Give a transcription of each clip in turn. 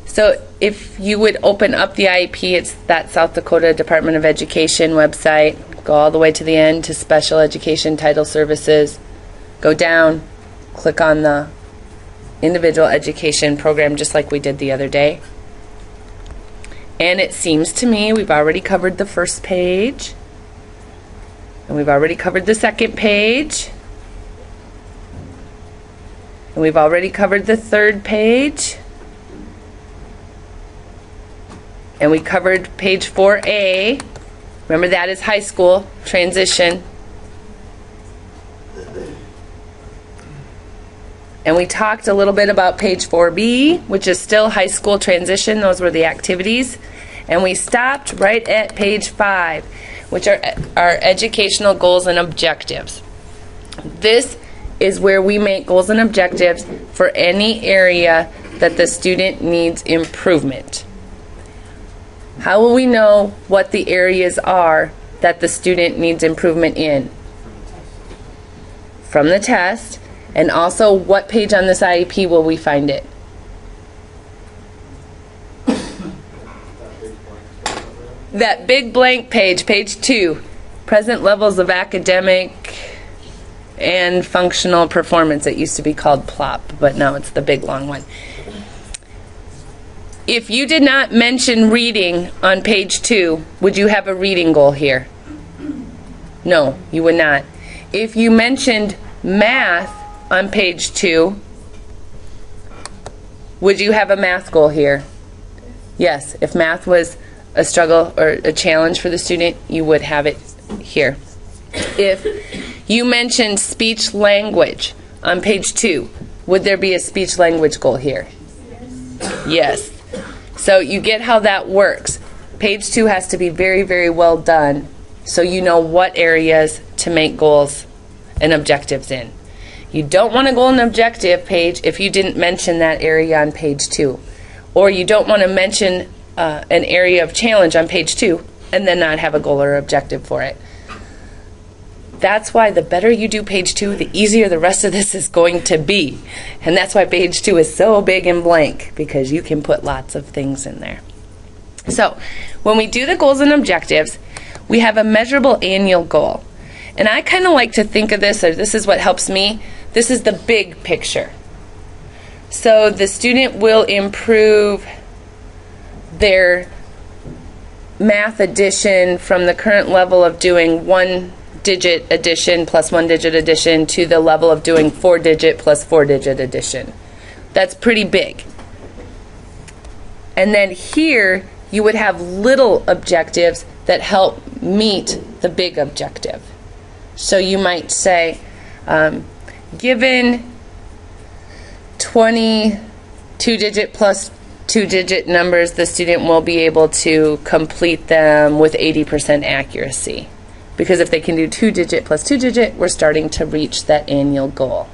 So if you would open up the IEP, it's that South Dakota Department of Education website. Go all the way to the end to Special Education Title Services. Go down, click on the individual education program just like we did the other day. And it seems to me we've already covered the first page. And we've already covered the second page. And we've already covered the third page. And we covered page 4A. Remember, that is high school transition. And we talked a little bit about page 4B, which is still high school transition. Those were the activities. And we stopped right at page 5, which are our educational goals and objectives. This is where we make goals and objectives for any area that the student needs improvement. How will we know what the areas are that the student needs improvement in? From the test. And also, what page on this IEP will we find it? That big blank page, page 2. Present levels of academic and functional performance. It used to be called PLOP, but now it's the big long one. If you did not mention reading on page 2, would you have a reading goal here? No, you would not. If you mentioned math on page 2, would you have a math goal here? Yes, if math was a struggle or a challenge for the student, you would have it here. If you mentioned speech language on page 2, would there be a speech language goal here? Yes. So you get how that works. Page 2 has to be very, very well done so you know what areas to make goals and objectives in. You don't want a goal and objective page if you didn't mention that area on page 2. Or you don't want to mention an area of challenge on page 2 and then not have a goal or objective for it. That's why the better you do page 2, the easier the rest of this is going to be. And that's why page 2 is so big and blank, because you can put lots of things in there. So when we do the goals and objectives, we have a measurable annual goal. And I kind of like to think of this, or this is what helps me, this is the big picture. So the student will improve their math addition from the current level of doing 1-digit addition plus 1-digit addition to the level of doing 4-digit plus 4-digit addition. That's pretty big. And then here you would have little objectives that help meet the big objective. So you might say, given 20 2-digit plus 2-digit numbers, the student will be able to complete them with 80% accuracy. Because if they can do 2-digit plus 2-digit, we're starting to reach that annual goal.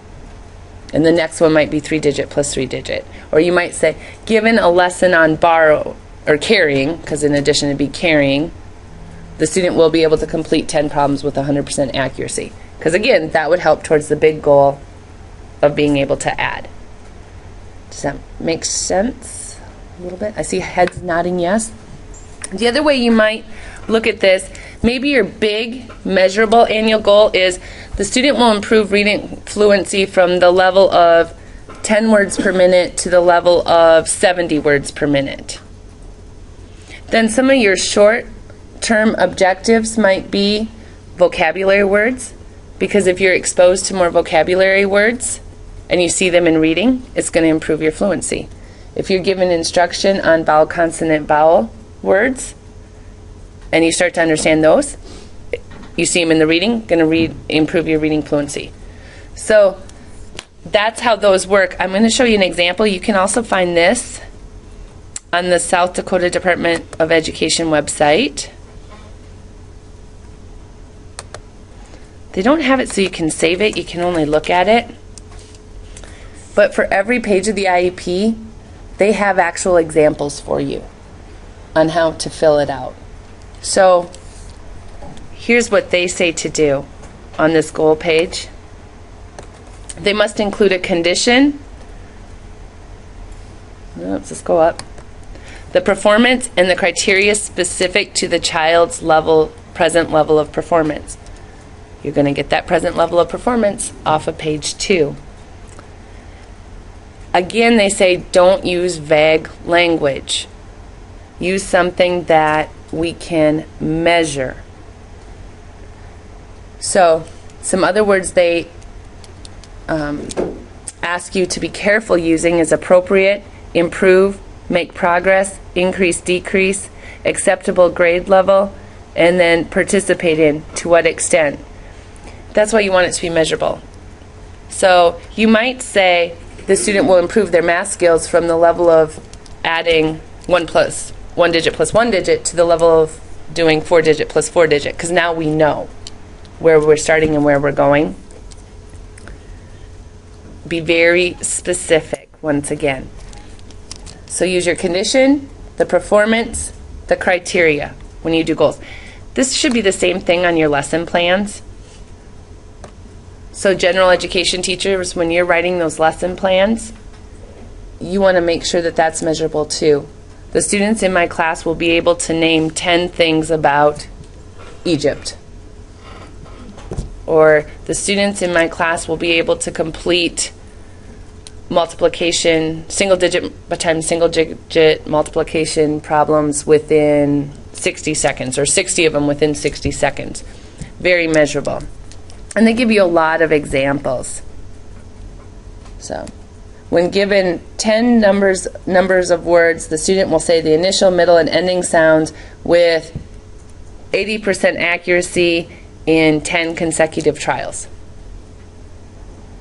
And the next one might be 3-digit plus 3-digit. Or you might say, given a lesson on borrow or carrying, because in addition to be carrying, the student will be able to complete 10 problems with 100% accuracy. Because again, that would help towards the big goal of being able to add. Does that make sense a little bit? I see heads nodding yes. The other way you might look at this, maybe your big measurable annual goal is the student will improve reading fluency from the level of 10 words per minute to the level of 70 words per minute. Then some of your short-term objectives might be vocabulary words, because if you're exposed to more vocabulary words and you see them in reading, it's going to improve your fluency. If you're given instruction on vowel, consonant, vowel words, and you start to understand those, you see them in the reading, going to improve your reading fluency. So that's how those work. I'm going to show you an example. You can also find this on the South Dakota Department of Education website. They don't have it so you can save it, you can only look at it. But for every page of the IEP, they have actual examples for you on how to fill it out. So here's what they say to do on this goal page. They must include a condition. Oops, let's go up. the performance and the criteria specific to the child's present level of performance. You're going to get that present level of performance off of page 2. Again, they say don't use vague language. Use something that we can measure. So, some other words they ask you to be careful using is appropriate, improve, make progress, increase, decrease, acceptable grade level, and then participate in, to what extent. That's why you want it to be measurable. So you might say the student will improve their math skills from the level of adding 1 digit plus 1 digit to the level of doing 4 digit plus 4 digit, because now we know where we're starting and where we're going. Be very specific once again. So use your condition, the performance, the criteria when you do goals. This should be the same thing on your lesson plans. So general education teachers, when you're writing those lesson plans, you want to make sure that that's measurable too. The students in my class will be able to name 10 things about Egypt. Or the students in my class will be able to complete multiplication, single digit times single digit multiplication problems within 60 seconds, or 60 of them within 60 seconds. Very measurable. And they give you a lot of examples. So, when given 10 numbers of words, the student will say the initial, middle, and ending sounds with 80% accuracy in 10 consecutive trials.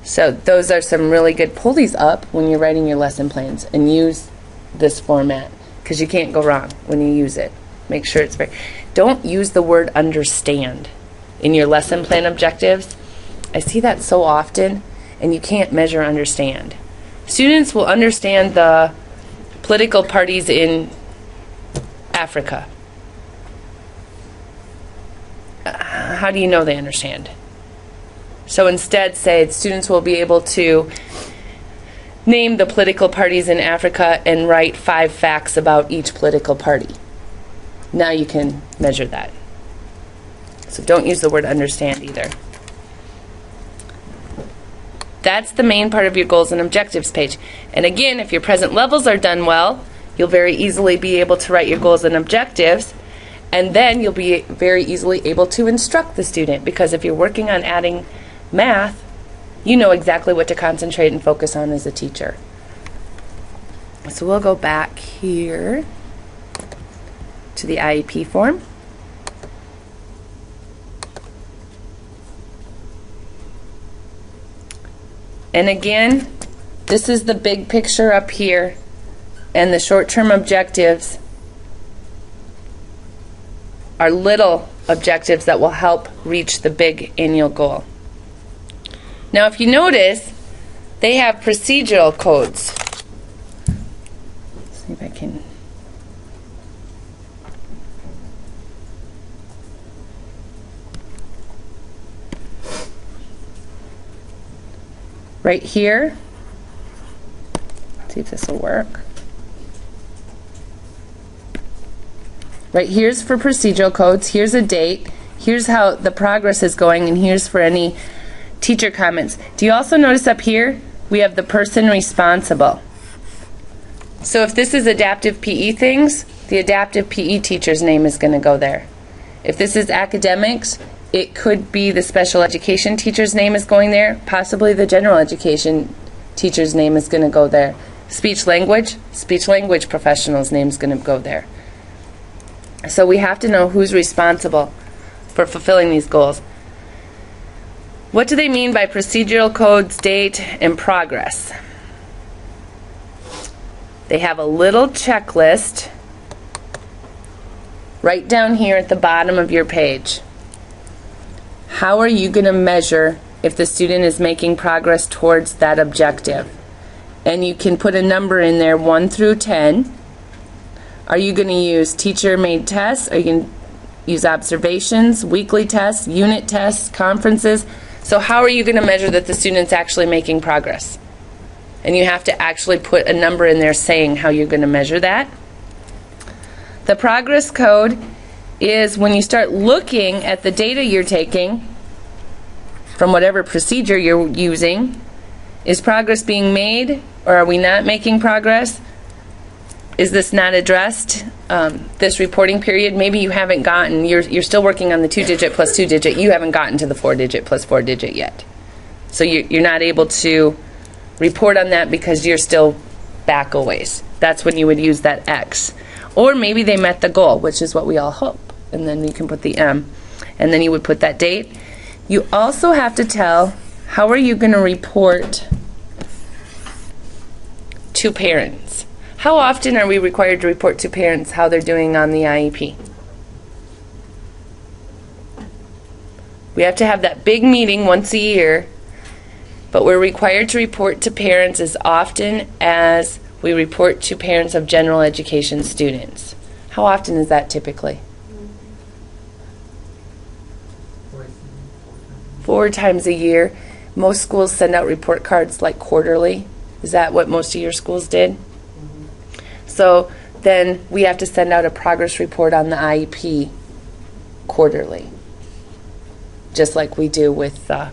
So those are some really good. Pull these up when you're writing your lesson plans and use this format, because you can't go wrong when you use it. Make sure it's very. Don't use the word understand in your lesson plan objectives. I see that so often, and you can't measure understand. Students will understand the political parties in Africa. How do you know they understand? So instead, say students will be able to name the political parties in Africa and write 5 facts about each political party. Now you can measure that. So don't use the word understand either. That's the main part of your goals and objectives page. And again, if your present levels are done well, you'll very easily be able to write your goals and objectives, and then you'll be very easily able to instruct the student, because if you're working on adding math, you know exactly what to concentrate and focus on as a teacher. So we'll go back here to the IEP form. And again, this is the big picture up here, and the short-term objectives are little objectives that will help reach the big annual goal. Now, if you notice, they have procedural codes. Let's see if I can. Right here. Let's see if this will work. Right here's for procedural codes. Here's a date. Here's how the progress is going, and here's for any teacher comments. Do you also notice up here we have the person responsible? So if this is adaptive PE things, the adaptive PE teacher's name is going to go there. If this is academics, it could be the special education teacher's name is going there. Possibly the general education teacher's name is going to go there. Speech language professional's name is going to go there. So we have to know who's responsible for fulfilling these goals. What do they mean by procedural codes, date, and progress? They have a little checklist right down here at the bottom of your page. How are you going to measure if the student is making progress towards that objective? And you can put a number in there, 1 through 10. Are you going to use teacher-made tests? Are you going to use observations, weekly tests, unit tests, conferences? So how are you going to measure that the student's actually making progress? And you have to actually put a number in there saying how you're going to measure that. The progress code is when you start looking at the data you're taking from whatever procedure you're using. Is progress being made, or are we not making progress? Is this not addressed? This reporting period, maybe you haven't gotten, you're still working on the 2-digit plus 2-digit, you haven't gotten to the 4-digit plus 4-digit yet. So you're not able to report on that because you're still back a ways. That's when you would use that X. Or maybe they met the goal, which is what we all hope. And then you can put the M. And then you would put that date. You also have to tell, how are you going to report to parents? How often are we required to report to parents how they're doing on the IEP? We have to have that big meeting once a year, but we're required to report to parents as often as we report to parents of general education students. How often is that typically? 4 times a year. Most schools send out report cards like quarterly. Is that what most of your schools did? So then we have to send out a progress report on the IEP quarterly, just like we do with the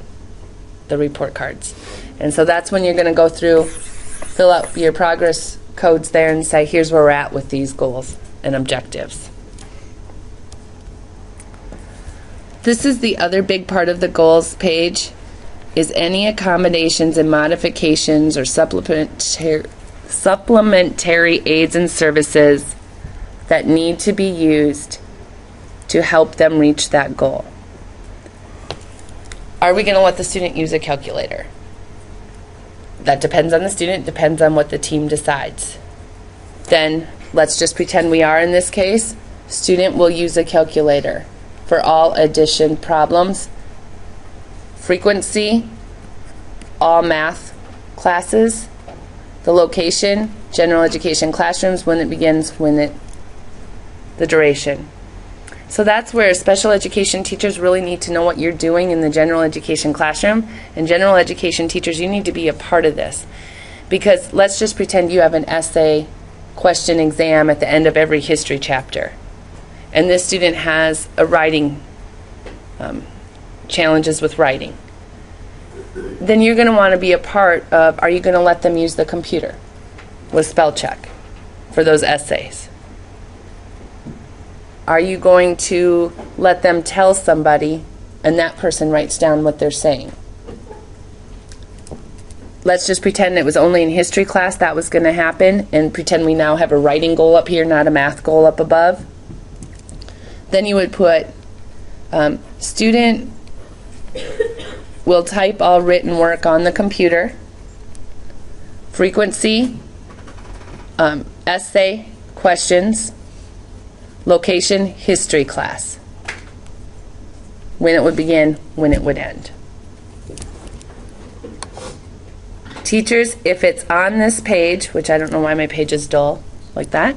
report cards. And so that's when you're going to go through, fill out your progress codes there and say, here's where we're at with these goals and objectives. This is the other big part of the goals page, is any accommodations and modifications or supplementary aids and services that need to be used to help them reach that goal. Are we going to let the student use a calculator? That depends on the student, depends on what the team decides. Then let's just pretend we are in this case. Student will use a calculator for all addition problems. Frequency, all math classes. The location, general education classrooms, when it begins, the duration. So that's where special education teachers really need to know what you're doing in the general education classroom. And general education teachers, you need to be a part of this. Because let's just pretend you have an essay question exam at the end of every history chapter. And this student has a writing, challenges with writing. Then you're going to want to be a part of, are you going to let them use the computer with spell check for those essays? Are you going to let them tell somebody and that person writes down what they're saying? Let's just pretend it was only in history class that was going to happen, and pretend we now have a writing goal up here, not a math goal up above. Then you would put student will type all written work on the computer. Frequency, essay questions. Location, history class. When it would begin, when it would end. Teachers, if it's on this page, which I don't know why my page is dull like that,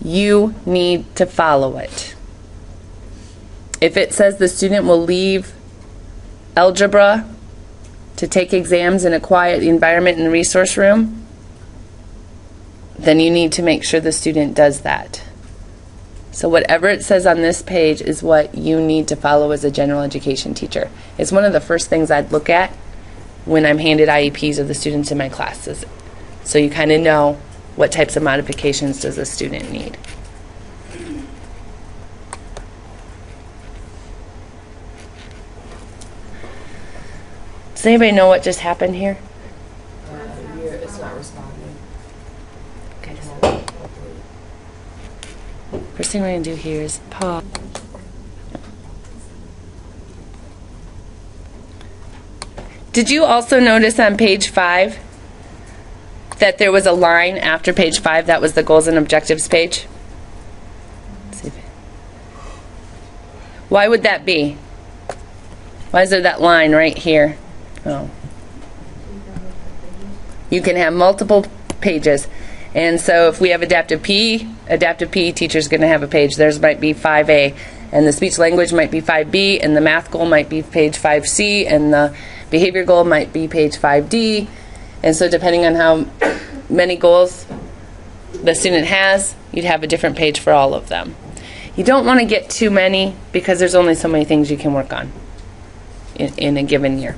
you need to follow it. If it says the student will leave algebra to take exams in a quiet environment in the resource room, then you need to make sure the student does that. So whatever it says on this page is what you need to follow as a general education teacher. It's one of the first things I'd look at when I'm handed IEPs of the students in my classes. So you kind of know what types of modifications does a student need. Does anybody know what just happened here? It's not responding. Okay. First thing we're going to do here is pause. Did you also notice on page 5 that there was a line after page 5 that was the goals and objectives page? Why would that be? Why is there that line right here? Oh. You can have multiple pages. And so if we have adaptive PE teacher's going to have a page. Theirs might be 5A. And the speech language might be 5B. And the math goal might be page 5C. And the behavior goal might be page 5D. And so depending on how many goals the student has, you'd have a different page for all of them. You don't want to get too many because there's only so many things you can work on in a given year.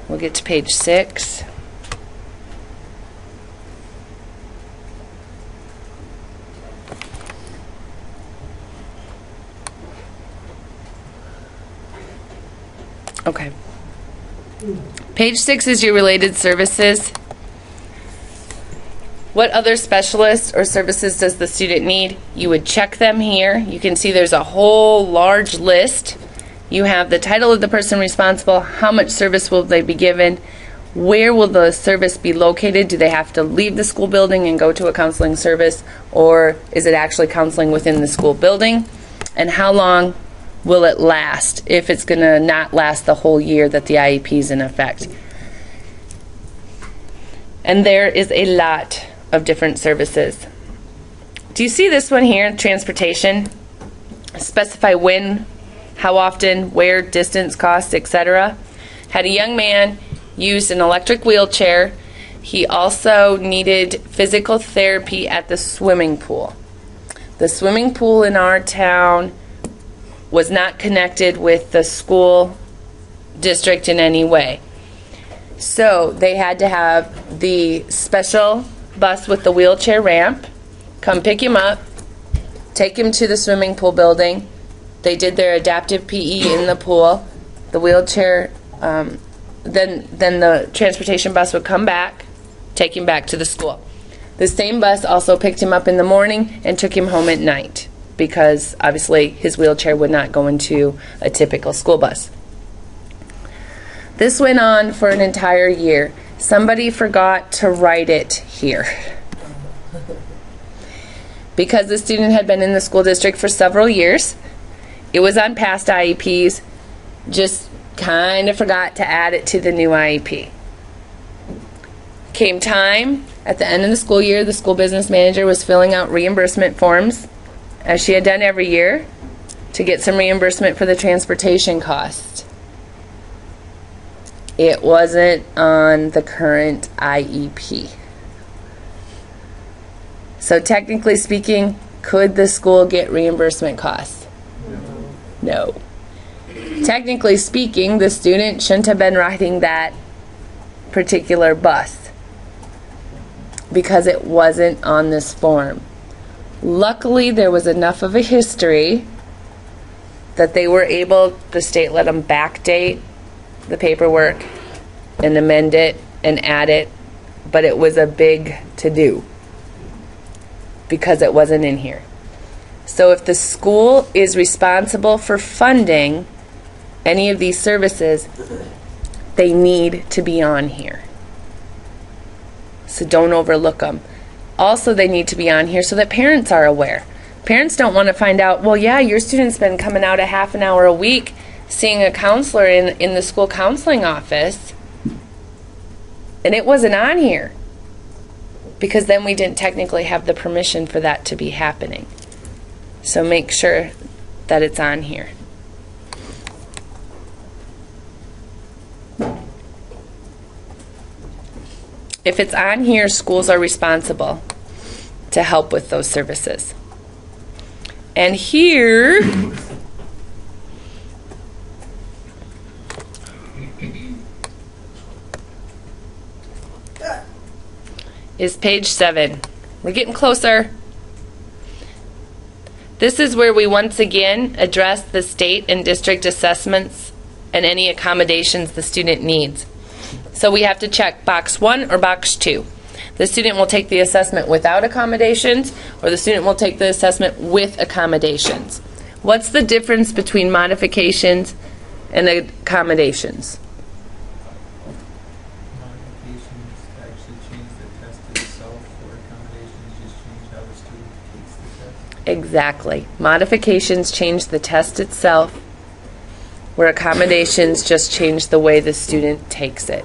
We'll get to page 6. Okay. Page 6 is your related services. What other specialists or services does the student need? You would check them here. You can see there's a whole large list. You have the title of the person responsible, how much service will they be given, where will the service be located, do they have to leave the school building and go to a counseling service, or is it actually counseling within the school building, and how long will it last if it's going to not last the whole year that the IEP is in effect. And there is a lot of different services. Do you see this one here, transportation? Specify when, how often, where, distance, cost, etc. Had a young man used an electric wheelchair. He also needed physical therapy at the swimming pool. The swimming pool in our town was not connected with the school district in any way. So they had to have the special bus with the wheelchair ramp come pick him up, take him to the swimming pool building. They did their adaptive PE in the pool. The wheelchair, then the transportation bus would come back, take him back to the school. The same bus also picked him up in the morning and took him home at night, because obviously his wheelchair would not go into a typical school bus. This went on for an entire year. Somebody forgot to write it here. Because the student had been in the school district for several years, it was on past IEPs, just kind of forgot to add it to the new IEP. Came time, at the end of the school year, the school business manager was filling out reimbursement forms, as she had done every year, to get some reimbursement for the transportation cost. It wasn't on the current IEP. So technically speaking, could the school get reimbursement costs? No. Technically speaking, the student shouldn't have been riding that particular bus because it wasn't on this form. Luckily, there was enough of a history that they were able, the state let them backdate the paperwork and amend it and add it, but it was a big to-do because it wasn't in here. So if the school is responsible for funding any of these services, they need to be on here. So don't overlook them. Also, they need to be on here so that parents are aware. Parents don't want to find out, well, yeah, your student's been coming out a half an hour a week seeing a counselor in the school counseling office, and it wasn't on here, because then we didn't technically have the permission for that to be happening. So make sure that it's on here. If it's on here, schools are responsible to help with those services. And here is page 7. We're getting closer. This is where we once again address the state and district assessments and any accommodations the student needs. So we have to check box 1 or box 2. The student will take the assessment without accommodations, or the student will take the assessment with accommodations. What's the difference between modifications and accommodations? Modifications actually change the test itself, or accommodations just change how the student takes the test. Exactly. Modifications change the test itself, where accommodations just change the way the student takes it.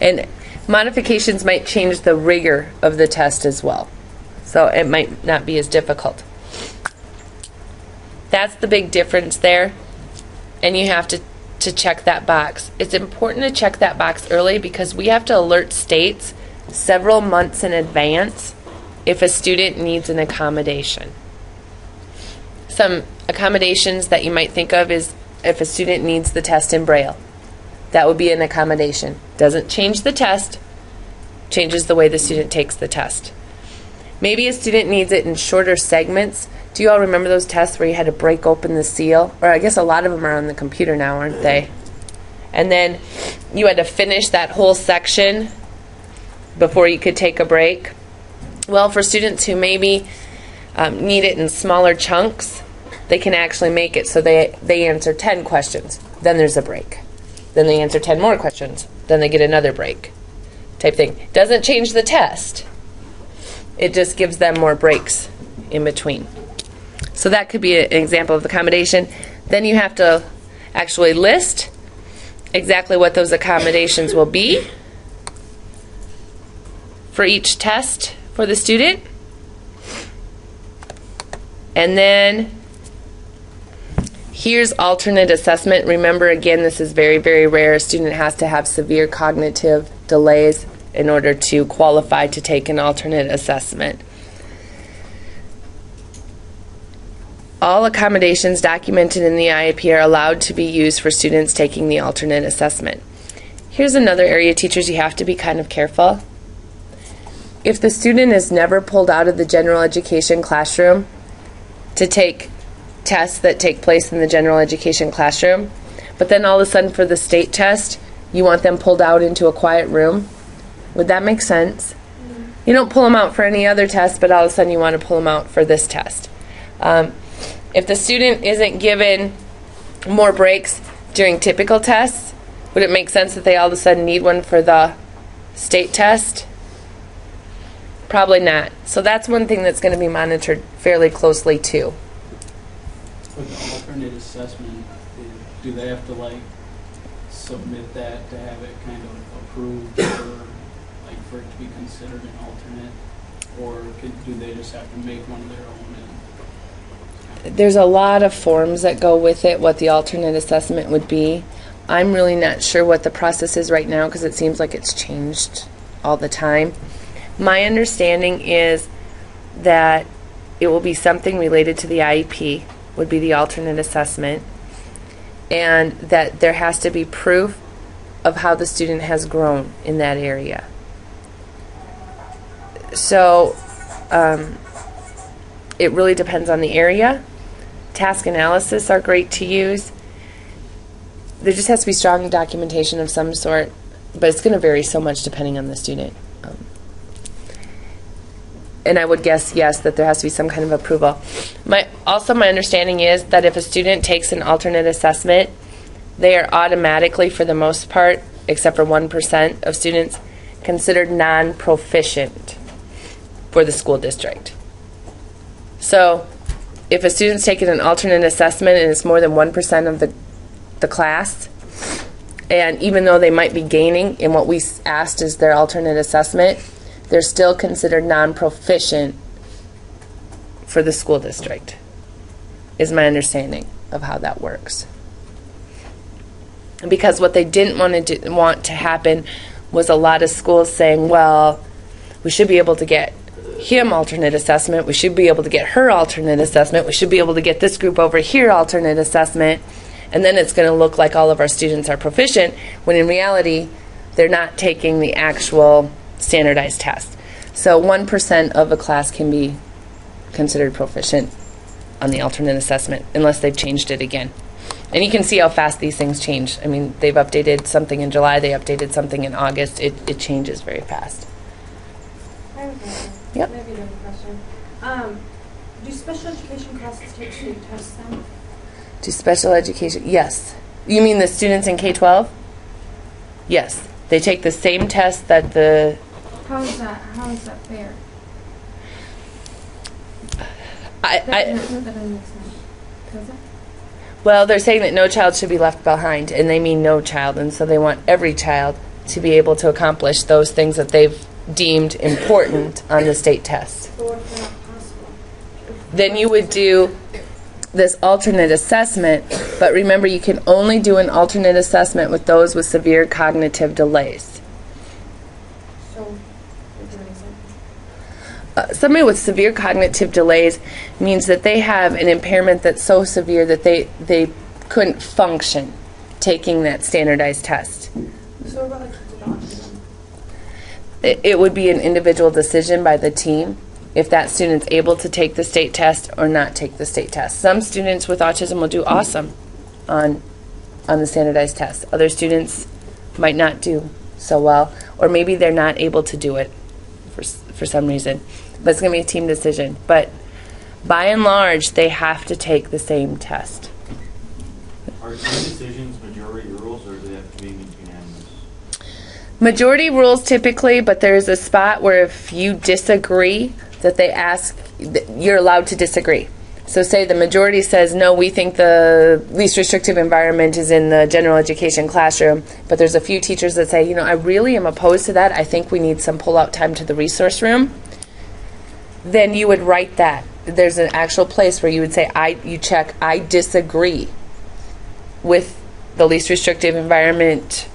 And modifications might change the rigor of the test as well. So it might not be as difficult. That's the big difference there. And you have to check that box. It's important to check that box early because we have to alert states several months in advance if a student needs an accommodation. Some accommodations that you might think of is if a student needs the test in Braille. That would be an accommodation. Doesn't change the test, changes the way the student takes the test. Maybe a student needs it in shorter segments. Do you all remember those tests where you had to break open the seal? Or I guess a lot of them are on the computer now, aren't they? And then you had to finish that whole section before you could take a break. Well, for students who maybe need it in smaller chunks, they can actually make it so they answer 10 questions. Then there's a break. Then they answer 10 more questions. Then they get another break type thing. Doesn't change the test. It just gives them more breaks in between. So that could be an example of accommodation. Then you have to actually list exactly what those accommodations will be for each test for the student. And then here's alternate assessment. Remember, again, this is very, very rare. A student has to have severe cognitive delays in order to qualify to take an alternate assessment. All accommodations documented in the IEP are allowed to be used for students taking the alternate assessment. Here's another area, teachers, you have to be kind of careful. If the student is never pulled out of the general education classroom to take tests that take place in the general education classroom, but then all of a sudden for the state test, you want them pulled out into a quiet room, would that make sense? You don't pull them out for any other test, but all of a sudden you want to pull them out for this test. If the student isn't given more breaks during typical tests, would it make sense that they all of a sudden need one for the state test? Probably not. So that's one thing that's going to be monitored fairly closely too. For the alternate assessment, do they have to submit that to have it kind of approved for it to be considered an alternate, or do they just have to make one of their own? There's a lot of forms that go with it, what the alternate assessment would be. I'm really not sure what the process is right now because it seems like it's changed all the time. My understanding is that it will be something related to the IEP, would be the alternate assessment, and that there has to be proof of how the student has grown in that area. So it really depends on the area. Task analysis are great to use. There just has to be strong documentation of some sort, but it's going to vary so much depending on the student. And I would guess, yes, that there has to be some kind of approval. Also, my understanding is that if a student takes an alternate assessment, they are automatically, for the most part, except for 1% of students, considered non-proficient for the school district. So if a student's taking an alternate assessment and it's more than 1% of the class, and even though they might be gaining in what we asked is their alternate assessment, they're still considered non-proficient for the school district, is my understanding of how that works. Because what they didn't want to happen was a lot of schools saying, well, we should be able to get him alternate assessment, we should be able to get her alternate assessment, we should be able to get this group over here alternate assessment, and then it's going to look like all of our students are proficient, when in reality they're not taking the actual standardized test. So 1% of a class can be considered proficient on the alternate assessment unless they've changed it again. And you can see how fast these things change. I mean, they've updated something in July, they updated something in August. It changes very fast. I have a question. Yep. Maybe another question. Do special education classes take state tests then? Do special education? Yes. You mean the students in K-12? Yes. They take the same test that the... How is that fair? I That doesn't make sense. Does it? Well, they're saying that no child should be left behind, and they mean no child, and so they want every child to be able to accomplish those things that they've deemed important on the state test. But what if they're not possible? Then you would do this alternate assessment, but remember you can only do an alternate assessment with those with severe cognitive delays. So, give an example. Somebody with severe cognitive delays means that they have an impairment that's so severe that they couldn't function taking that standardized test. So what about like kids with autism? It would be an individual decision by the team if that student's able to take the state test or not take the state test. Some students with autism will do awesome on the standardized test. Other students might not do so well, or maybe they're not able to do it for some reason. But it's going to be a team decision. But by and large, they have to take the same test. Are team decisions majority rules, or do they have to be unanimous? Majority rules typically, but there's a spot where if you disagree, that they ask, you're allowed to disagree. So say the majority says, no, we think the least restrictive environment is in the general education classroom, but there's a few teachers that say, you know, I really am opposed to that. I think we need some pull-out time to the resource room. Then you would write that. There's an actual place where you would say, you check, I disagree with the least restrictive environment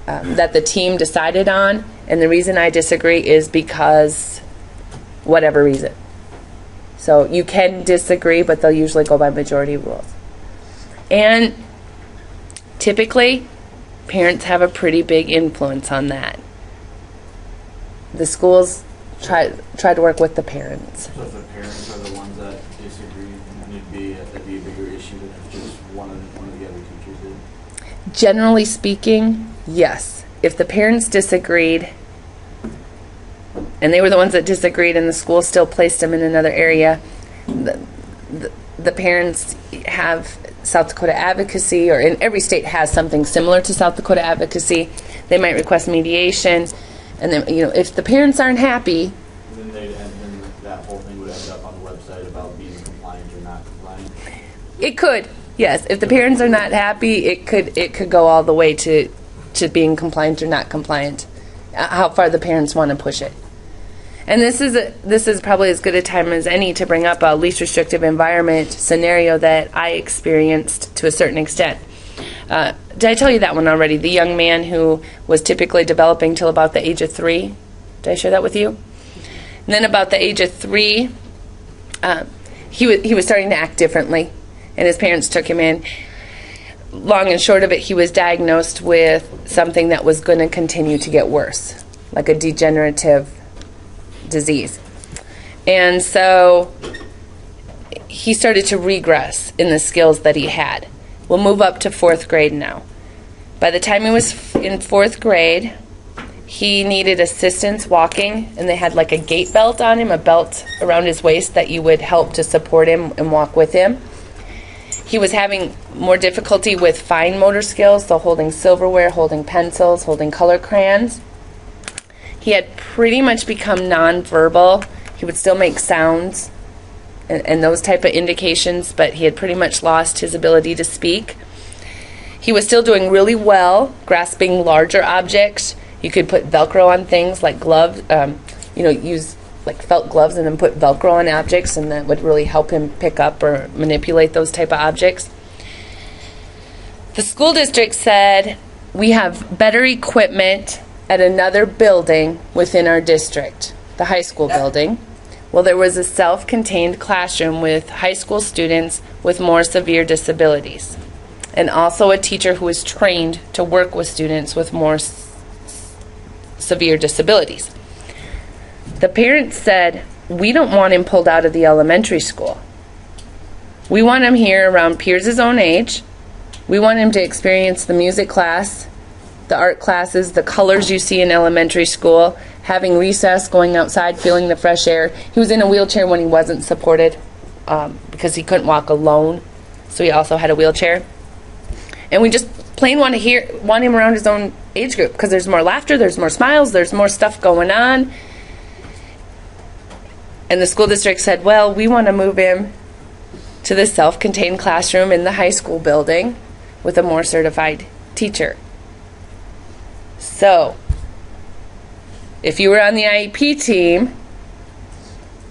that the team decided on, and the reason I disagree is because whatever reason. So you can disagree, but they'll usually go by majority rules. And typically, parents have a pretty big influence on that. The schools try to work with the parents. So if the parents are the ones that disagree, that'd be a bigger issue than if just one of the other teachers did? Generally speaking, yes. If the parents disagreed, and they were the ones that disagreed and the school still placed them in another area, the parents have South Dakota advocacy, or in every state has something similar to South Dakota advocacy. They might request mediation, and then, you know, if the parents aren't happy, And then that whole thing would end up on the website about being compliant or not compliant? it could, yes. If the parents are not happy, it could go all the way to being compliant or not compliant. How far the parents want to push it. And this is probably as good a time as any to bring up a least restrictive environment scenario that I experienced to a certain extent. Did I tell you that one already? The young man who was typically developing till about the age of 3. Did I share that with you? And then about the age of 3, he was starting to act differently, and his parents took him in. Long and short of it, he was diagnosed with something that was going to continue to get worse, like a degenerative disease. And so he started to regress in the skills that he had. We'll move up to 4th grade now. By the time he was in 4th grade, he needed assistance walking, and they had like a gait belt on him, a belt around his waist that you would help to support him and walk with him. He was having more difficulty with fine motor skills, so holding silverware, holding pencils, holding color crayons. He had pretty much become nonverbal. He would still make sounds and those type of indications, but he had pretty much lost his ability to speak. He was still doing really well, grasping larger objects. You could put Velcro on things like gloves, use like felt gloves and then put Velcro on objects, and that would really help him pick up or manipulate those type of objects. The school district said, we have better equipment at another building within our district, the high school building. Well, there was a self-contained classroom with high school students with more severe disabilities, and also a teacher who was trained to work with students with more severe disabilities. The parents said, we don't want him pulled out of the elementary school. We want him here around peers his own age. We want him to experience the music class, the art classes, the colors you see in elementary school, having recess, going outside, feeling the fresh air. He was in a wheelchair when he wasn't supported because he couldn't walk alone, so he also had a wheelchair. And we just plain want him around his own age group because there's more laughter, there's more smiles, there's more stuff going on. And the school district said, well, we want to move him to the self-contained classroom in the high school building with a more certified teacher. So, if you were on the IEP team,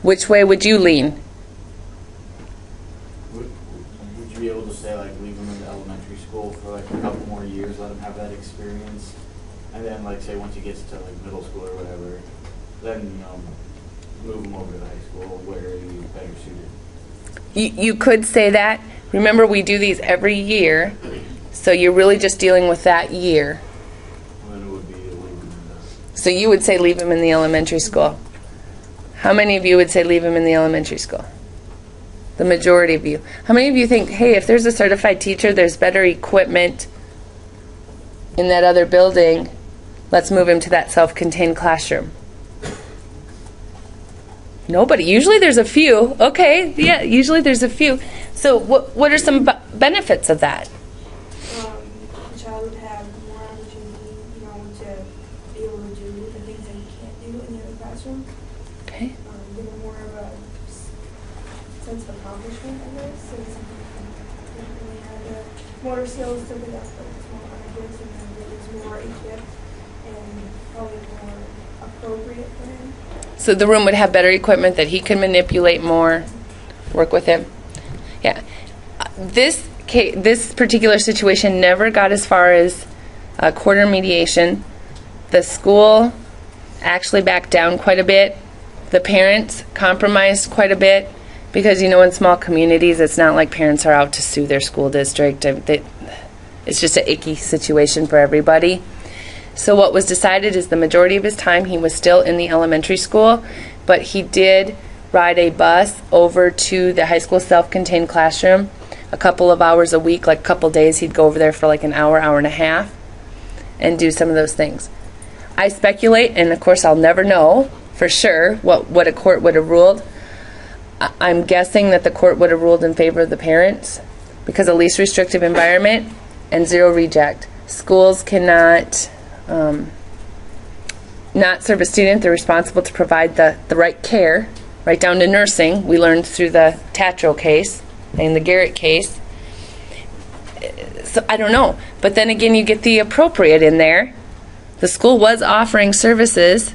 which way would you lean? Would you be able to say, like, leave them in the elementary school for like a couple more years, let them have that experience, and then, like, say once he gets to like middle school or whatever, then, you know, move them over to the high school where he's better suited? You could say that. Remember, we do these every year, so you're really just dealing with that year. And then it would be leave them in the... So you would say leave him in the elementary school. How many of you would say leave him in the elementary school? The majority of you. How many of you think, hey, if there's a certified teacher, there's better equipment in that other building, let's move him to that self-contained classroom? Nobody. Usually there's a few. Okay, yeah, usually there's a few. So what are some benefits of that? The child would have more opportunity, you know, to be able to do the things that he can't do in the other classroom. Okay. Give him more of a sense of accomplishment, I guess. So he didn't really have the motor skills to pick up, but it's more obvious and then it's more equipped and probably more appropriate for him. So the room would have better equipment that he can manipulate more, work with him. Yeah. This particular situation never got as far as quarter mediation. The school actually backed down quite a bit. The parents compromised quite a bit because, you know, in small communities, it's not like parents are out to sue their school district. It's just an icky situation for everybody. So what was decided is the majority of his time he was still in the elementary school, but he did ride a bus over to the high school self-contained classroom a couple of hours a week, like a couple days. He'd go over there for like an hour, hour and a half, and do some of those things. I speculate, and of course I'll never know for sure what a court would have ruled. I'm guessing that the court would have ruled in favor of the parents because of least restrictive environment and zero reject. Schools cannot not serve a student. They're responsible to provide the right care, right down to nursing. We learned through the Tatro case and the Garrett case. So I don't know. But then again, you get the appropriate in there. The school was offering services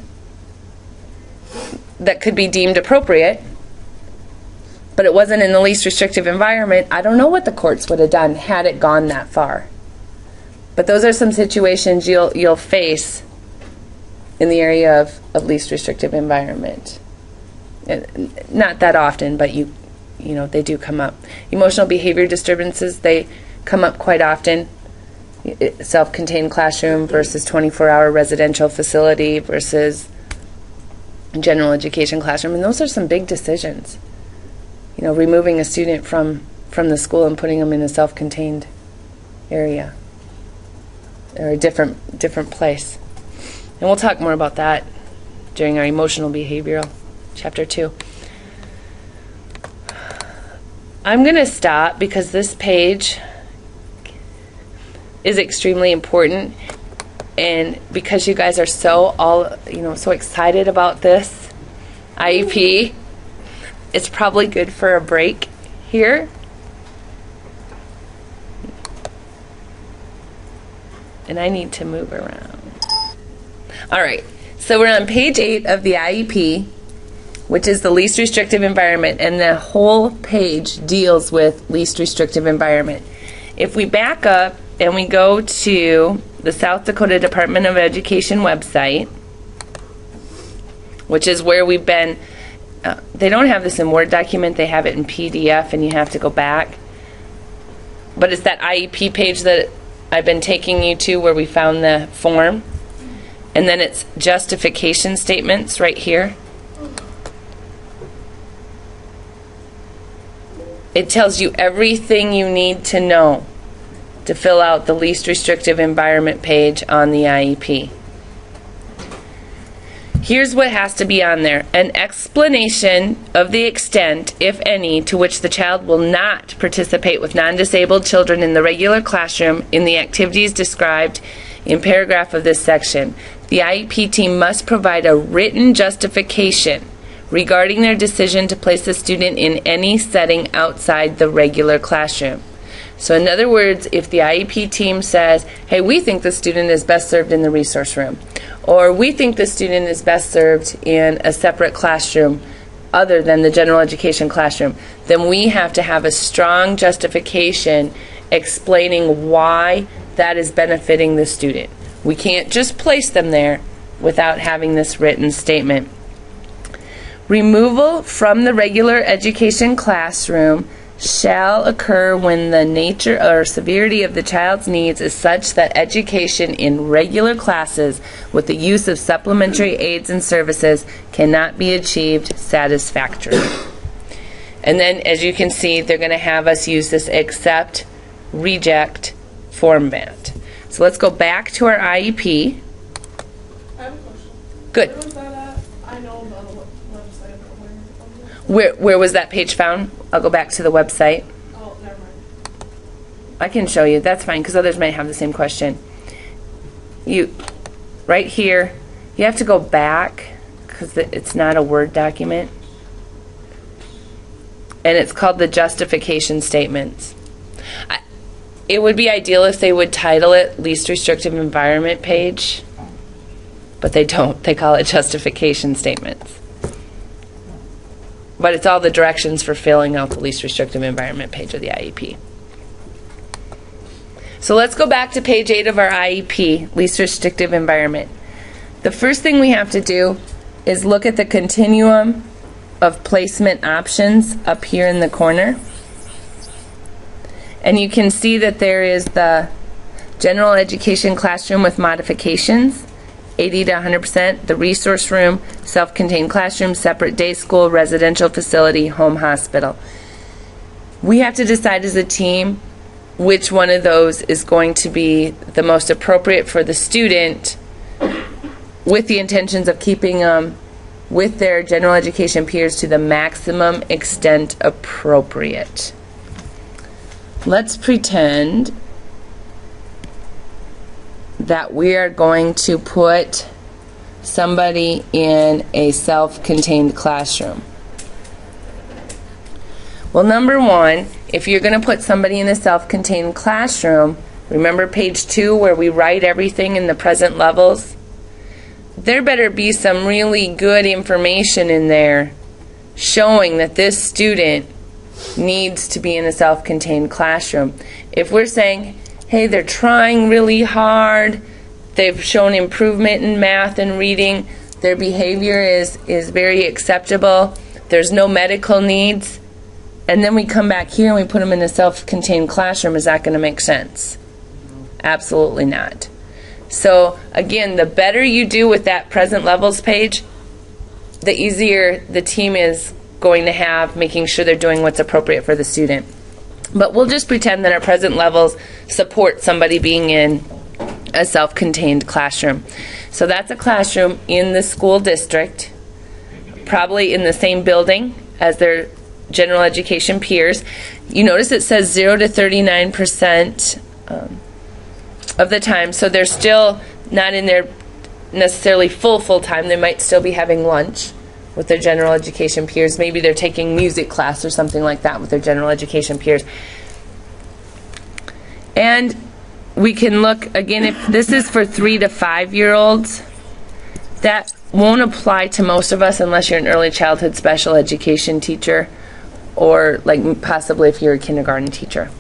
that could be deemed appropriate, but it wasn't in the least restrictive environment. I don't know what the courts would have done had it gone that far. But those are some situations you'll face in the area of least restrictive environment. Not that often, but you know they do come up. Emotional behavior disturbances, they come up quite often. Self-contained classroom versus 24-hour residential facility versus general education classroom, and those are some big decisions. You know, removing a student from the school and putting them in a self-contained area or a different place. And we'll talk more about that during our emotional behavioral chapter 2. I'm going to stop because this page is extremely important, and because you guys are so excited about this IEP, it's probably good for a break here. And I need to move around. All right, so we're on page 8 of the IEP, which is the least restrictive environment, and the whole page deals with least restrictive environment. If we back up and we go to the South Dakota Department of Education website, which is where we've been, they don't have this in Word document, they have it in PDF and you have to go back. But it's that IEP page that I've been taking you to where we found the form. And then it's justification statements right here. It tells you everything you need to know to fill out the least restrictive environment page on the IEP. Here's what has to be on there. An explanation of the extent, if any, to which the child will not participate with non-disabled children in the regular classroom in the activities described in paragraph of this section. The IEP team must provide a written justification regarding their decision to place a student in any setting outside the regular classroom. So in other words, if the IEP team says, hey, we think the student is best served in the resource room, or we think the student is best served in a separate classroom other than the general education classroom, then we have to have a strong justification explaining why that is benefiting the student. We can't just place them there without having this written statement. Removal from the regular education classroom shall occur when the nature or severity of the child's needs is such that education in regular classes with the use of supplementary aids and services cannot be achieved satisfactorily. And then, as you can see, they're going to have us use this accept, reject format. So let's go back to our IEP. I have a question. Good. Where was that at? I know about the website, but Where was that page found? I'll go back to the website. oh, never mind. I can show you. That's fine, because others might have the same question. Right here, you have to go back because it's not a Word document. And it's called the justification statements. It would be ideal if they would title it Least Restrictive Environment page, but they don't. They call it justification statements. But it's all the directions for filling out the Least Restrictive Environment page of the IEP. So let's go back to page 8 of our IEP, Least Restrictive Environment. The first thing we have to do is look at the continuum of placement options up here in the corner. And you can see that there is the general education classroom with modifications, 80 to 100%, the resource room, self-contained classroom, separate day school, residential facility, home hospital. We have to decide as a team which one of those is going to be the most appropriate for the student with the intentions of keeping them with their general education peers to the maximum extent appropriate. Let's pretend that we are going to put somebody in a self-contained classroom. Well, number one, if you're going to put somebody in a self-contained classroom, remember page 2 where we write everything in the present levels? There better be some really good information in there showing that this student needs to be in a self-contained classroom. If we're saying, hey, they're trying really hard, they've shown improvement in math and reading, their behavior is very acceptable, there's no medical needs, and then we come back here and we put them in a self-contained classroom, is that going to make sense? Absolutely not. So again, the better you do with that present levels page, the easier the team is going to have making sure they're doing what's appropriate for the student. But we'll just pretend that our present levels support somebody being in a self-contained classroom. So that's a classroom in the school district, probably in the same building as their general education peers. You notice it says 0 to 39% of the time, so they're still not in there necessarily full time. They might still be having lunch with their general education peers. Maybe they're taking music class or something like that with their general education peers. And we can look, again, if this is for 3 to 5-year-olds, that won't apply to most of us unless you're an early childhood special education teacher or like possibly if you're a kindergarten teacher.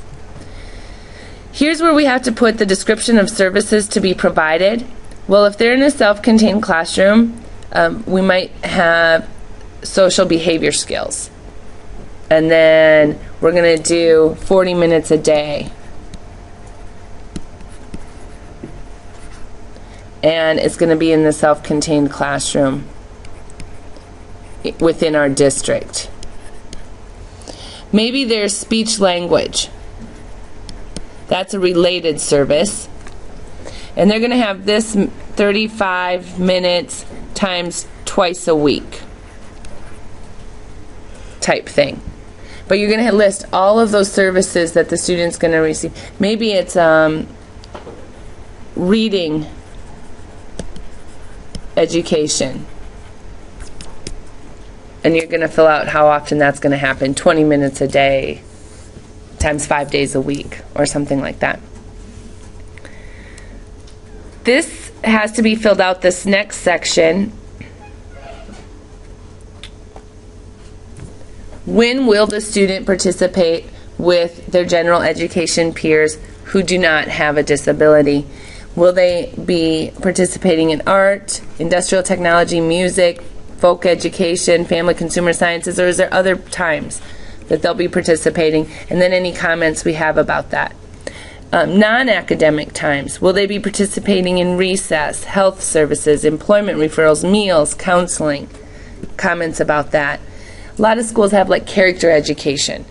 Here's where we have to put the description of services to be provided. Well, if they're in a self-contained classroom, we might have social behavior skills. And then we're going to do 40 minutes a day. And it's going to be in the self-contained classroom within our district. Maybe there's speech language. That's a related service. And they're going to have this 35 minutes times twice a week type thing. But you're going to list all of those services that the student's going to receive. Maybe it's reading education. And you're going to fill out how often that's going to happen, 20 minutes a day times 5 days a week or something like that. This has to be filled out, this next section. When will the student participate with their general education peers who do not have a disability? Will they be participating in art, industrial technology, music, folk education, family consumer sciences, or is there other times that they'll be participating? And then any comments we have about that. Non-academic times, will they be participating in recess, health services, employment referrals, meals, counseling? Comments about that. A lot of schools have like character education.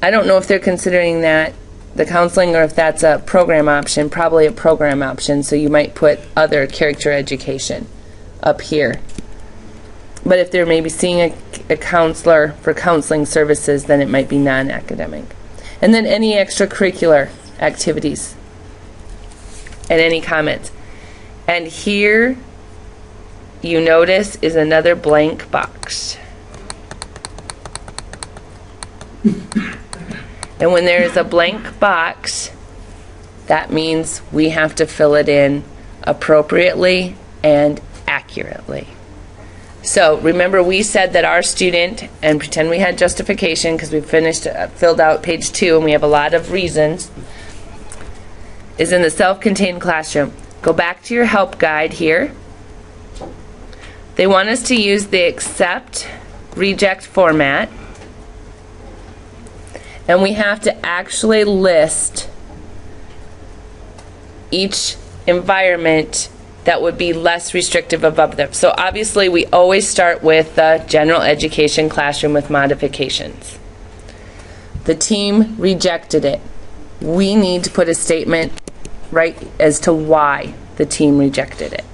I don't know if they're considering that the counseling or if that's a program option, probably a program option, so you might put other character education up here. But if they're maybe seeing a counselor for counseling services, then it might be non-academic. And then any extracurricular activities. And any comments. And here, you notice, is another blank box. And when there is a blank box, that means we have to fill it in appropriately and accurately. So remember, we said that our student, and pretend we had justification because we finished, filled out page 2 and we have a lot of reasons, is in the self-contained classroom. Go back to your help guide here. They want us to use the accept, reject format. And we have to actually list each environment that would be less restrictive above them. So obviously we always start with the general education classroom with modifications. The team rejected it. We need to put a statement right as to why the team rejected it.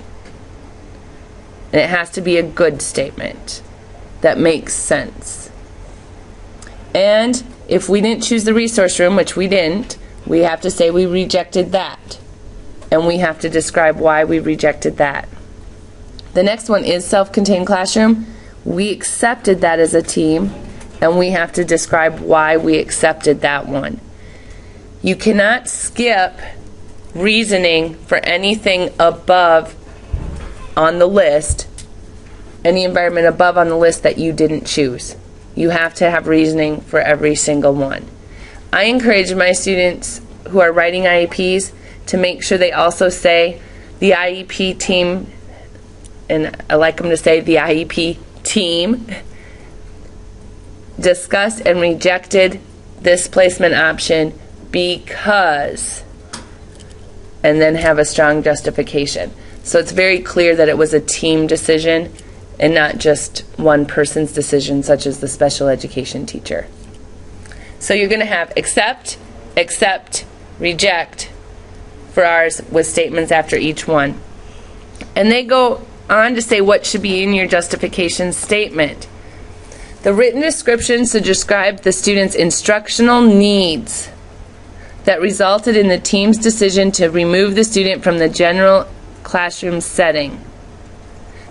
And it has to be a good statement that makes sense. And if we didn't choose the resource room, which we didn't, we have to say we rejected that. And we have to describe why we rejected that. The next one is self-contained classroom. We accepted that as a team, and we have to describe why we accepted that one. You cannot skip reasoning for anything above on the list, any environment above on the list that you didn't choose. You have to have reasoning for every single one. I encourage my students who are writing IEPs to make sure they also say the IEP team, and I like them to say the IEP team discussed and rejected this placement option because, and then have a strong justification. So it's very clear that it was a team decision and not just one person's decision, such as the special education teacher. So you're going to have accept, accept, reject for ours with statements after each one. And they go on to say what should be in your justification statement. The written description should describe the student's instructional needs that resulted in the team's decision to remove the student from the general classroom setting.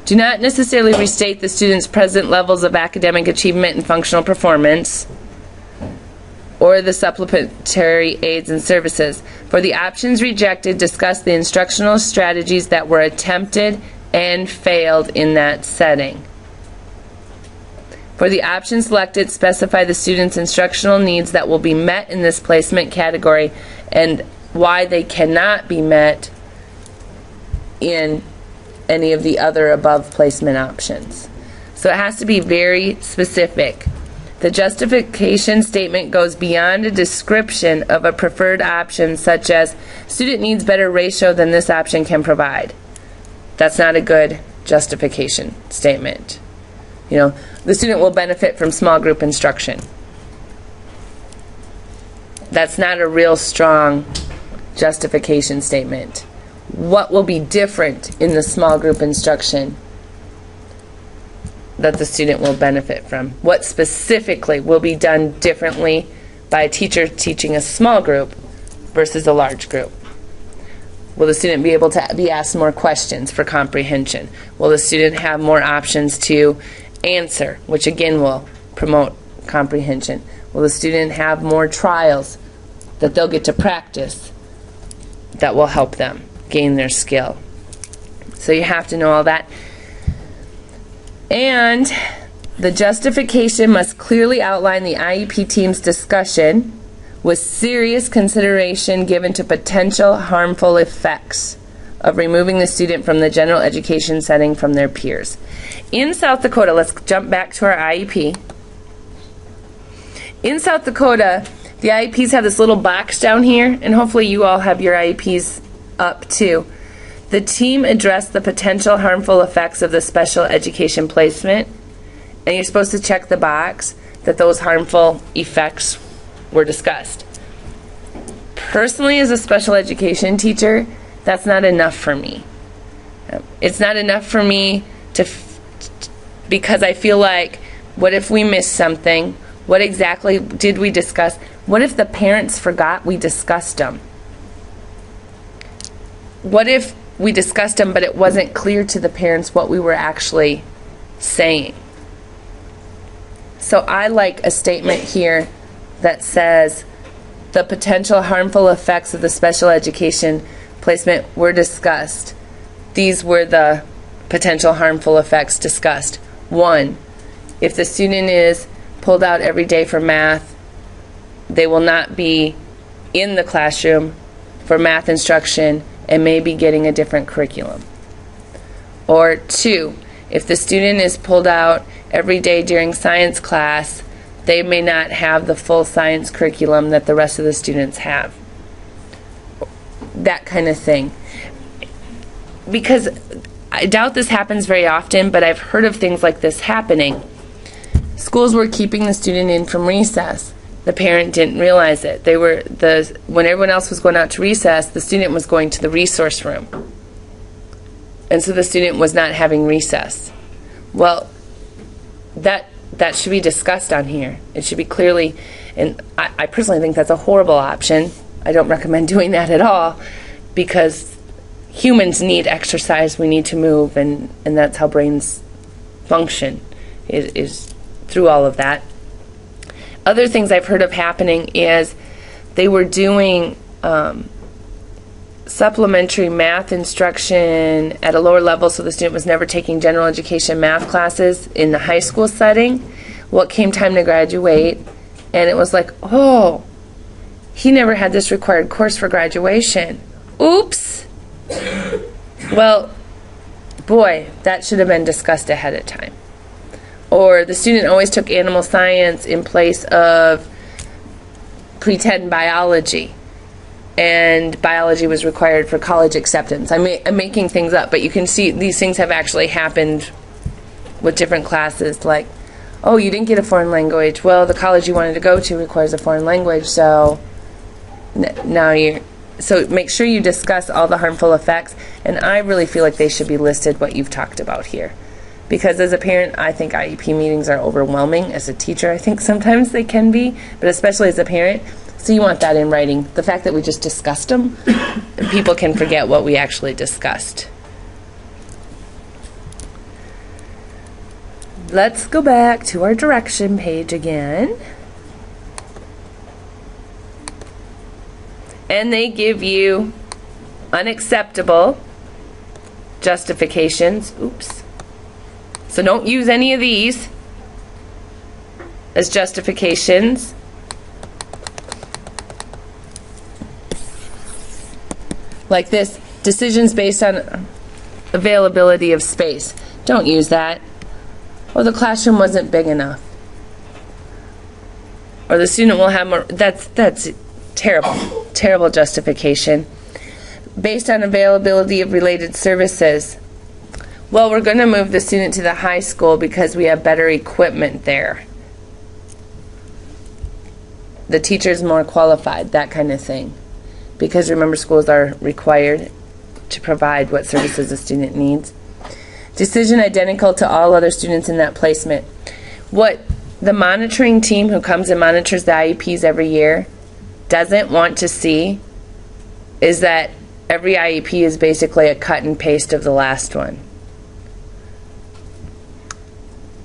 Do not necessarily restate the student's present levels of academic achievement and functional performance or the supplementary aids and services. For the options rejected, discuss the instructional strategies that were attempted and failed in that setting. For the options selected, specify the student's instructional needs that will be met in this placement category and why they cannot be met in any of the other above placement options. So it has to be very specific. The justification statement goes beyond a description of a preferred option, such as student needs better ratio than this option can provide. That's not a good justification statement. You know, the student will benefit from small group instruction. That's not a real strong justification statement. What will be different in the small group instruction that the student will benefit from? What specifically will be done differently by a teacher teaching a small group versus a large group? Will the student be able to be asked more questions for comprehension? Will the student have more options to answer, which again will promote comprehension? Will the student have more trials that they'll get to practice that will help them gain their skill? So you have to know all that. And the justification must clearly outline the IEP team's discussion with serious consideration given to potential harmful effects of removing the student from the general education setting from their peers. In South Dakota, let's jump back to our IEP. In South Dakota, the IEPs have this little box down here, and hopefully you all have your IEPs up too. The team addressed the potential harmful effects of the special education placement, and you're supposed to check the box that those harmful effects were discussed. Personally, as a special education teacher, that's not enough for me. It's not enough for me because I feel like, what if we missed something? What exactly did we discuss? What if the parents forgot we discussed them? What if we discussed them but it wasn't clear to the parents what we were actually saying? So I like a statement here that says the potential harmful effects of the special education placement were discussed. These were the potential harmful effects discussed. 1, if the student is pulled out every day for math, they will not be in the classroom for math instruction and may be getting a different curriculum. Or 2, if the student is pulled out every day during science class, they may not have the full science curriculum that the rest of the students have. That kind of thing. Because I doubt this happens very often, but I've heard of things like this happening. Schools were keeping the student in from recess. The parent didn't realize it. When everyone else was going out to recess, the student was going to the resource room. And so the student was not having recess. Well, that should be discussed on here. It should be clearly, and I personally think that's a horrible option. I don't recommend doing that at all, because humans need exercise, we need to move, and that's how brains function, is through all of that. Other things I've heard of happening is they were doing supplementary math instruction at a lower level, so the student was never taking general education math classes in the high school setting. Well, it came time to graduate, and it was like, oh, he never had this required course for graduation. Oops. Well, boy, that should have been discussed ahead of time. Or the student always took animal science in place of pretend biology, and biology was required for college acceptance. I'm making things up, but you can see these things have actually happened with different classes. Like, oh, you didn't get a foreign language. Well, the college you wanted to go to requires a foreign language, so now you're... So make sure you discuss all the harmful effects, and I really feel like they should be listed what you've talked about here. Because as a parent, I think IEP meetings are overwhelming. As a teacher, I think sometimes they can be, but especially as a parent. So you want that in writing. The fact that we just discussed them, people can forget what we actually discussed. Let's go back to our direction page again. And they give you unacceptable justifications. Oops. So don't use any of these as justifications. Like this, decisions based on availability of space. Don't use that. Or the classroom wasn't big enough. Or the student will have more. That's terrible. Terrible justification. Based on availability of related services. Well, we're going to move the student to the high school because we have better equipment there. The teacher's more qualified, that kind of thing. Because remember, schools are required to provide what services a student needs. Decision identical to all other students in that placement. What the monitoring team who comes and monitors the IEPs every year doesn't want to see is that every IEP is basically a cut and paste of the last one.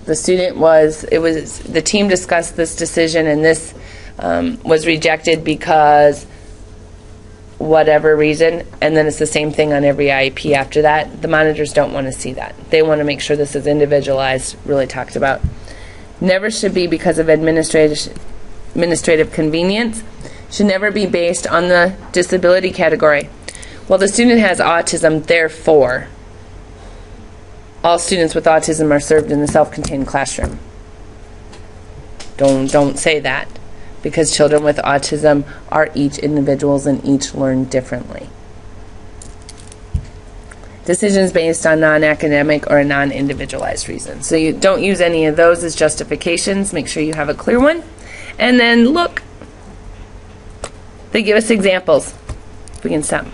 The student the team discussed this decision, and this was rejected because whatever reason, and then it's the same thing on every IEP after that. The monitors don't want to see that. They want to make sure this is individualized, really talked about. Never should be because of administrative convenience. Should never be based on the disability category. Well, the student has autism, therefore all students with autism are served in the self-contained classroom. Don't say that, because children with autism are each individuals and each learn differently. Decisions based on non-academic or a non-individualized reason. So you don't use any of those as justifications. Make sure you have a clear one. And then look, they give us examples. If we can stop.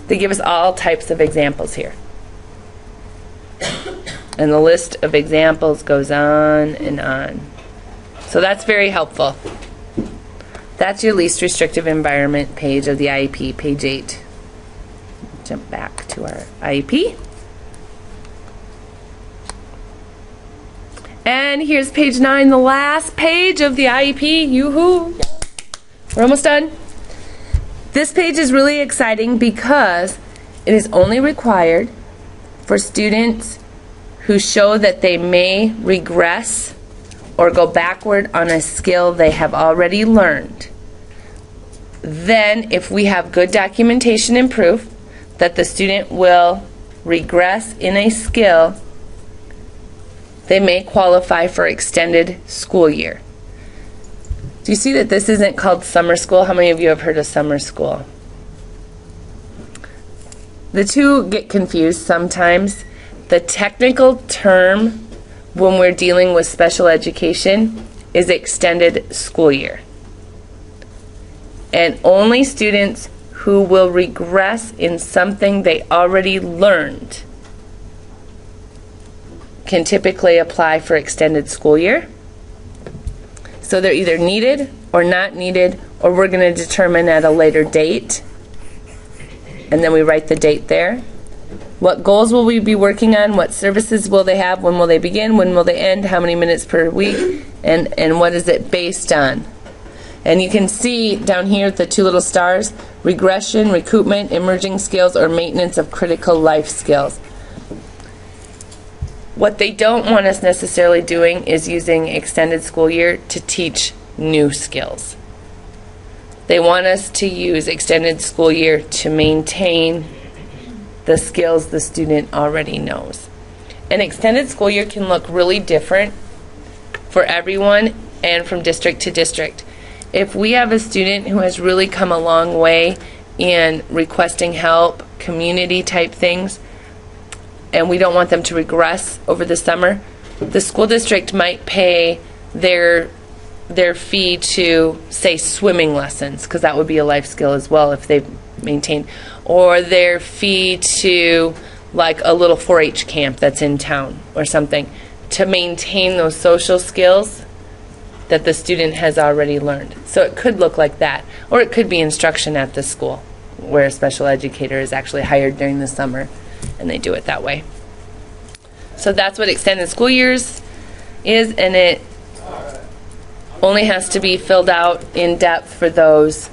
They give us all types of examples here. And the list of examples goes on and on. So that's very helpful. That's your least restrictive environment page of the IEP, page 8. Jump back to our IEP. And here's page 9, the last page of the IEP. Yoo-hoo! We're almost done. This page is really exciting because it is only required for students who show that they may regress or go backward on a skill they have already learned. Then, if we have good documentation and proof that the student will regress in a skill, they may qualify for extended school year. Do you see that this isn't called summer school? How many of you have heard of summer school? The two get confused sometimes. The technical term when we're dealing with special education is extended school year. And only students who will regress in something they already learned can typically apply for extended school year. So they're either needed or not needed, or we're going to determine at a later date. And then we write the date there. What goals will we be working on? What services will they have? When will they begin? When will they end? How many minutes per week? And what is it based on? And you can see down here the two little stars, regression, recoupment, emerging skills, or maintenance of critical life skills. What they don't want us necessarily doing is using extended school year to teach new skills. They want us to use extended school year to maintain the skills the student already knows. An extended school year can look really different for everyone and from district to district. If we have a student who has really come a long way in requesting help, community type things, and we don't want them to regress over the summer, the school district might pay their fee to, say, swimming lessons, because that would be a life skill as well if they maintain, or their fee to like a little 4-H camp that's in town or something, to maintain those social skills that the student has already learned. So it could look like that, or it could be instruction at the school where a special educator is actually hired during the summer and they do it that way. So that's what extended school years is, and it only has to be filled out in depth for those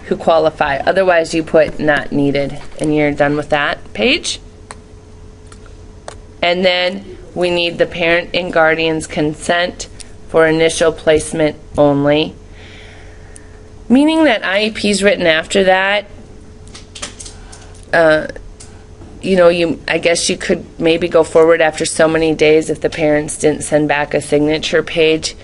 who qualify. Otherwise you put not needed and you're done with that page. And then we need the parent and guardian's consent for initial placement only, meaning that IEPs written after that, I guess you could maybe go forward after so many days if the parents didn't send back a signature page,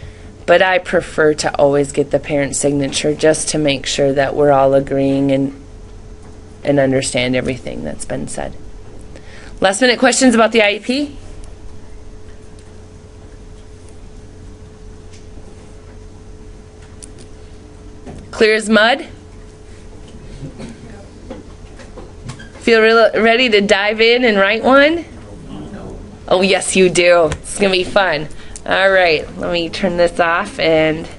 but I prefer to always get the parent's signature just to make sure that we're all agreeing and understand everything that's been said. Last minute questions about the IEP? Clear as mud? Feel ready to dive in and write one? Oh, yes, you do. It's going to be fun. All right, let me turn this off and